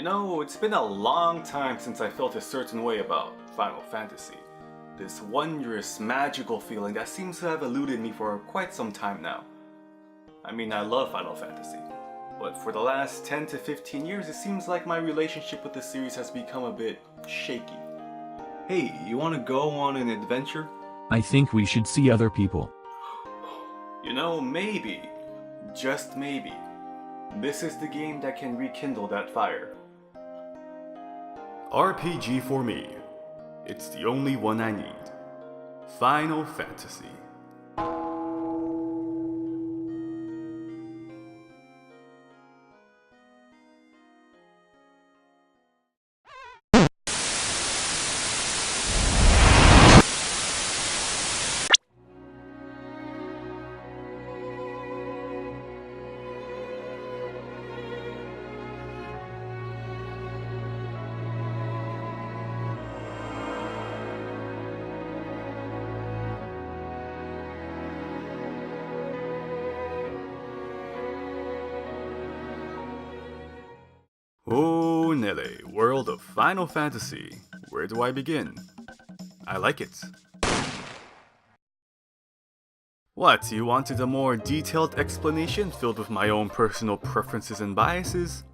It's been a long time since I felt a certain way about Final Fantasy. This wondrous, magical feeling that seems to have eluded me for quite some time now. I love Final Fantasy, but for the last 10 to 15 years, it seems like my relationship with the series has become a bit shaky. Hey, you want to go on an adventure? I think we should see other people. Maybe, just maybe, this is the game that can rekindle that fire. RPG for me. It's the only one I need. Final Fantasy. Oh Nelly, world of Final Fantasy. Where do I begin? I like it. What, you wanted a more detailed explanation filled with my own personal preferences and biases?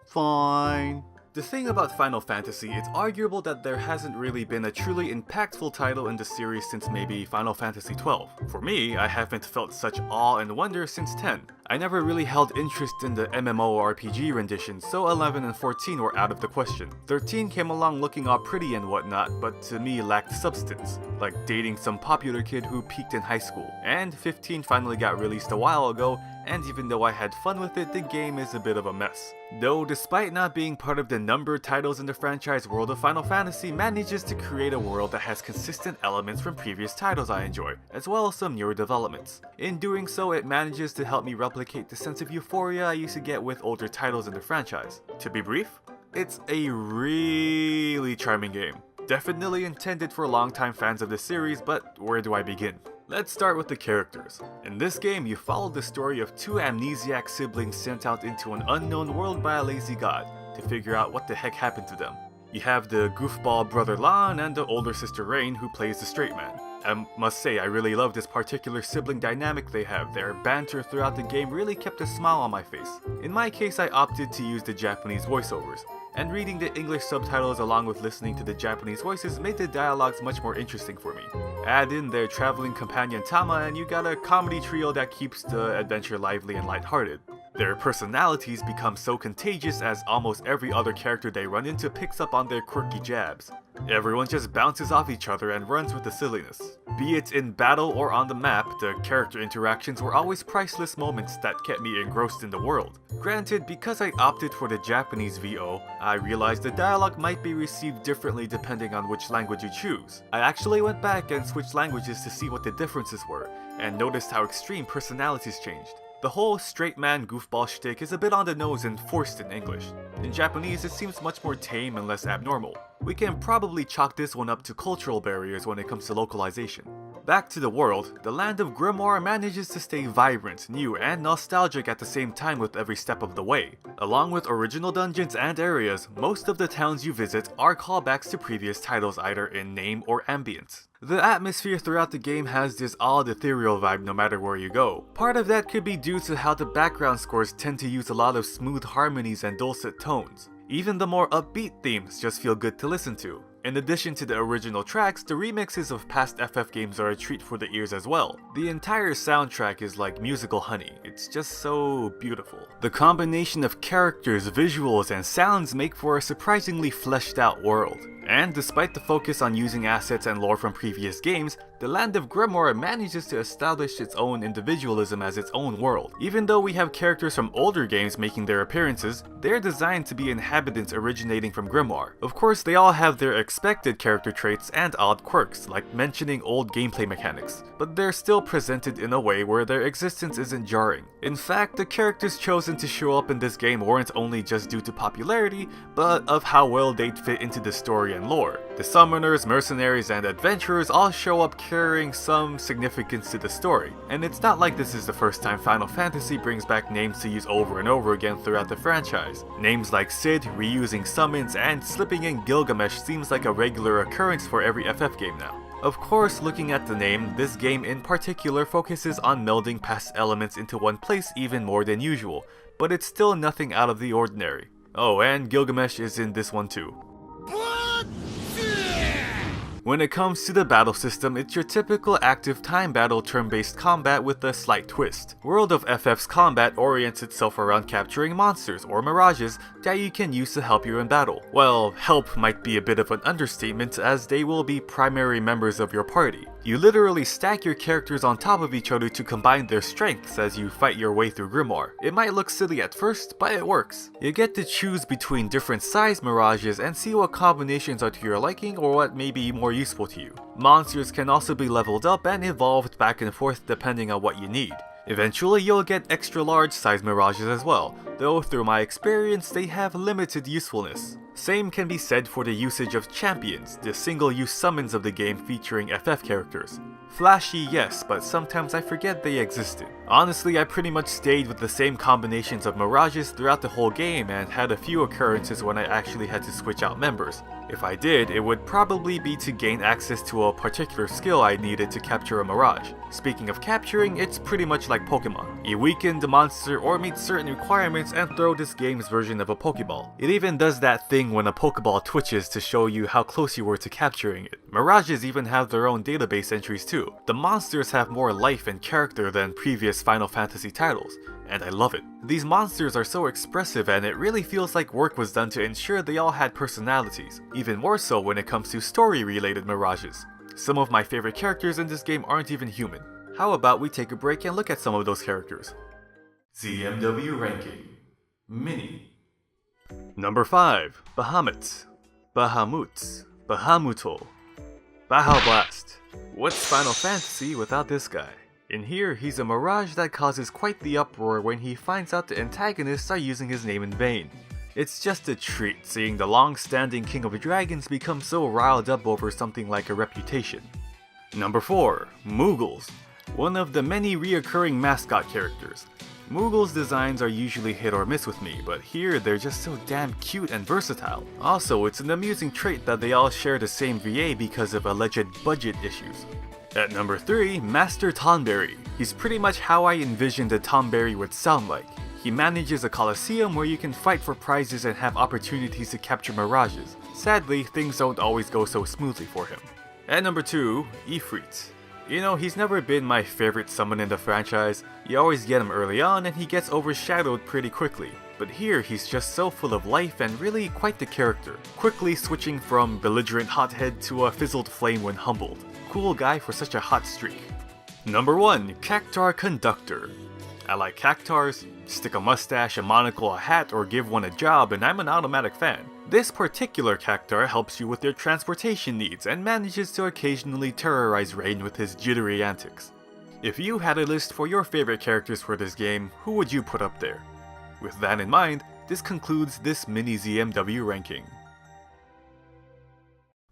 Fine. The thing about Final Fantasy, it's arguable that there hasn't really been a truly impactful title in the series since maybe Final Fantasy XII. For me, I haven't felt such awe and wonder since 10. I never really held interest in the MMORPG renditions, so 11 and 14 were out of the question. 13 came along looking all pretty and whatnot, but to me lacked substance, like dating some popular kid who peaked in high school. And 15 finally got released a while ago, and even though I had fun with it, the game is a bit of a mess. Though despite not being part of the numbered titles in the franchise, World of Final Fantasy manages to create a world that has consistent elements from previous titles I enjoy, as well as some newer developments. In doing so, it manages to help me replicate the sense of euphoria I used to get with older titles in the franchise. To be brief, it's a really charming game. Definitely intended for longtime fans of the series, but where do I begin? Let's start with the characters. In this game, you follow the story of two amnesiac siblings sent out into an unknown world by a lazy god to figure out what the heck happened to them. You have the goofball brother Lon and the older sister Rain, who plays the straight man. I must say, I really love this particular sibling dynamic they have. Their banter throughout the game really kept a smile on my face. In my case, I opted to use the Japanese voiceovers, and reading the English subtitles along with listening to the Japanese voices made the dialogues much more interesting for me. Add in their traveling companion Tama and you got a comedy trio that keeps the adventure lively and lighthearted. Their personalities become so contagious as almost every other character they run into picks up on their quirky jabs. Everyone just bounces off each other and runs with the silliness. Be it in battle or on the map, the character interactions were always priceless moments that kept me engrossed in the world. Granted, because I opted for the Japanese VO, I realized the dialogue might be received differently depending on which language you choose. I actually went back and switched languages to see what the differences were, and noticed how extreme personalities changed. The whole straight man goofball shtick is a bit on the nose and forced in English. In Japanese, it seems much more tame and less abnormal. We can probably chalk this one up to cultural barriers when it comes to localization. Back to the world, the land of Grimoire manages to stay vibrant, new, and nostalgic at the same time with every step of the way. Along with original dungeons and areas, most of the towns you visit are callbacks to previous titles either in name or ambience. The atmosphere throughout the game has this odd ethereal vibe no matter where you go. Part of that could be due to how the background scores tend to use a lot of smooth harmonies and dulcet tones. Even the more upbeat themes just feel good to listen to. In addition to the original tracks, the remixes of past FF games are a treat for the ears as well. The entire soundtrack is like musical honey. It's just so beautiful. The combination of characters, visuals, and sounds make for a surprisingly fleshed out world. And despite the focus on using assets and lore from previous games, the Land of Grimoire manages to establish its own individualism as its own world. Even though we have characters from older games making their appearances, they're designed to be inhabitants originating from Grimoire. Of course, they all have their expected character traits and odd quirks, like mentioning old gameplay mechanics, but they're still presented in a way where their existence isn't jarring. In fact, the characters chosen to show up in this game weren't only just due to popularity, but of how well they'd fit into the story and and lore. The summoners, mercenaries, and adventurers all show up carrying some significance to the story, and it's not like this is the first time Final Fantasy brings back names to use over and over again throughout the franchise. Names like Cid, reusing summons, and slipping in Gilgamesh seems like a regular occurrence for every FF game now. Of course, looking at the name, this game in particular focuses on melding past elements into one place even more than usual, but it's still nothing out of the ordinary. Oh, and Gilgamesh is in this one too. When it comes to the battle system, it's your typical active time battle turn-based combat with a slight twist. World of FF's combat orients itself around capturing monsters or mirages that you can use to help you in battle. Well, help might be a bit of an understatement as they will be primary members of your party. You literally stack your characters on top of each other to combine their strengths as you fight your way through Grimoire. It might look silly at first, but it works. You get to choose between different size mirages and see what combinations are to your liking or what may be more useful to you. Monsters can also be leveled up and evolved back and forth depending on what you need. Eventually you'll get extra large size mirages as well, though through my experience they have limited usefulness. Same can be said for the usage of champions, the single-use summons of the game featuring FF characters. Flashy, yes, but sometimes I forget they existed. Honestly, I pretty much stayed with the same combinations of mirages throughout the whole game and had a few occurrences when I actually had to switch out members. If I did, it would probably be to gain access to a particular skill I needed to capture a mirage. Speaking of capturing, it's pretty much like Pokemon. You weaken the monster or meet certain requirements and throw this game's version of a Pokeball. It even does that thing when a Pokeball twitches to show you how close you were to capturing it. Mirages even have their own database entries too. The monsters have more life and character than previous Final Fantasy titles, and I love it. These monsters are so expressive and it really feels like work was done to ensure they all had personalities, even more so when it comes to story-related mirages. Some of my favorite characters in this game aren't even human. How about we take a break and look at some of those characters? ZMW ranking. Mini. Number 5. Bahamut. Bahamuto. Bahal Blast. What's Final Fantasy without this guy? In here, he's a mirage that causes quite the uproar when he finds out the antagonists are using his name in vain. It's just a treat seeing the long-standing King of Dragons become so riled up over something like a reputation. Number 4. Moogles. One of the many reoccurring mascot characters. Moogles' designs are usually hit or miss with me, but here they're just so damn cute and versatile. Also, it's an amusing trait that they all share the same VA because of alleged budget issues. At number 3, Master Tonberry. He's pretty much how I envisioned a Tonberry would sound like. He manages a coliseum where you can fight for prizes and have opportunities to capture mirages. Sadly, things don't always go so smoothly for him. At number 2, Ifrit. You know, he's never been my favorite summon in the franchise. You always get him early on and he gets overshadowed pretty quickly. But here he's just so full of life and really quite the character, quickly switching from belligerent hothead to a fizzled flame when humbled. Cool guy for such a hot streak. Number 1, Cactar Conductor. I like cactars, stick a mustache, a monocle, a hat, or give one a job, and I'm an automatic fan. This particular cactar helps you with your transportation needs and manages to occasionally terrorize Rain with his jittery antics. If you had a list for your favorite characters for this game, who would you put up there? With that in mind, this concludes this mini ZMW ranking.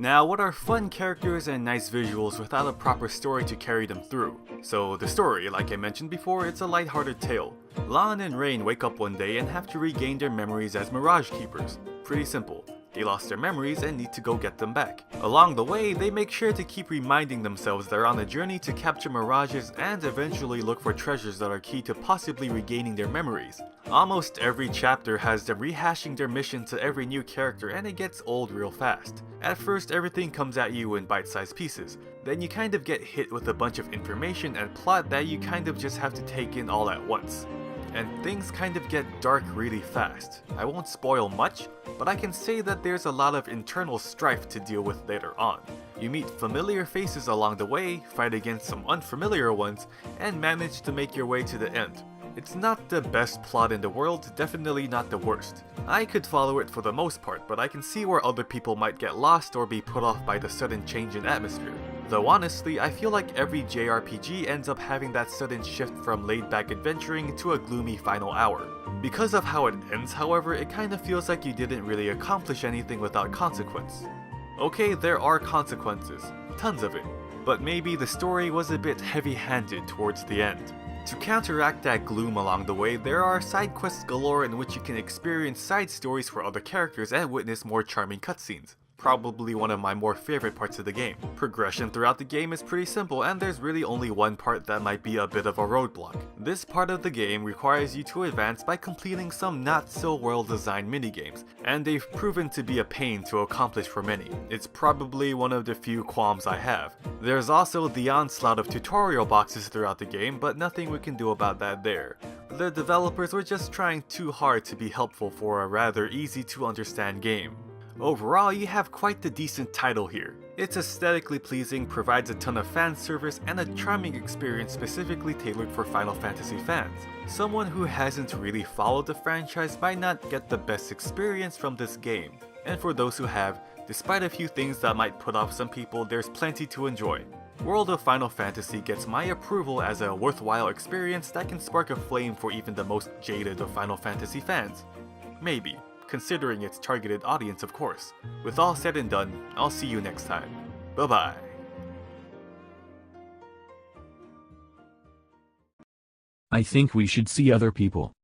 Now, what are fun characters and nice visuals without a proper story to carry them through? So the story, like I mentioned before, it's a lighthearted tale. Lan and Rain wake up one day and have to regain their memories as Mirage Keepers. Pretty simple. They lost their memories and need to go get them back. Along the way, they make sure to keep reminding themselves they're on a journey to capture mirages and eventually look for treasures that are key to possibly regaining their memories. Almost every chapter has them rehashing their mission to every new character and it gets old real fast. At first, everything comes at you in bite-sized pieces. Then you kind of get hit with a bunch of information and plot that you kind of just have to take in all at once. And things kind of get dark really fast. I won't spoil much, but I can say that there's a lot of internal strife to deal with later on. You meet familiar faces along the way, fight against some unfamiliar ones, and manage to make your way to the end. It's not the best plot in the world, definitely not the worst. I could follow it for the most part, but I can see where other people might get lost or be put off by the sudden change in atmosphere. Though honestly, I feel like every JRPG ends up having that sudden shift from laid-back adventuring to a gloomy final hour. Because of how it ends, however, it kinda feels like you didn't really accomplish anything without consequence. Okay, there are consequences, tons of it, but maybe the story was a bit heavy-handed towards the end. To counteract that gloom along the way, there are side quests galore in which you can experience side stories for other characters and witness more charming cutscenes. Probably one of my more favorite parts of the game. Progression throughout the game is pretty simple, and there's really only one part that might be a bit of a roadblock. This part of the game requires you to advance by completing some not so well designed minigames, and they've proven to be a pain to accomplish for many. It's probably one of the few qualms I have. There's also the onslaught of tutorial boxes throughout the game, but nothing we can do about that there. The developers were just trying too hard to be helpful for a rather easy to understand game. Overall, you have quite the decent title here. It's aesthetically pleasing, provides a ton of fan service, and a charming experience specifically tailored for Final Fantasy fans. Someone who hasn't really followed the franchise might not get the best experience from this game. And for those who have, despite a few things that might put off some people, there's plenty to enjoy. World of Final Fantasy gets my approval as a worthwhile experience that can spark a flame for even the most jaded of Final Fantasy fans. Maybe. Considering its targeted audience, of course. With all said and done, I'll see you next time. Bye-bye. I think we should see other people.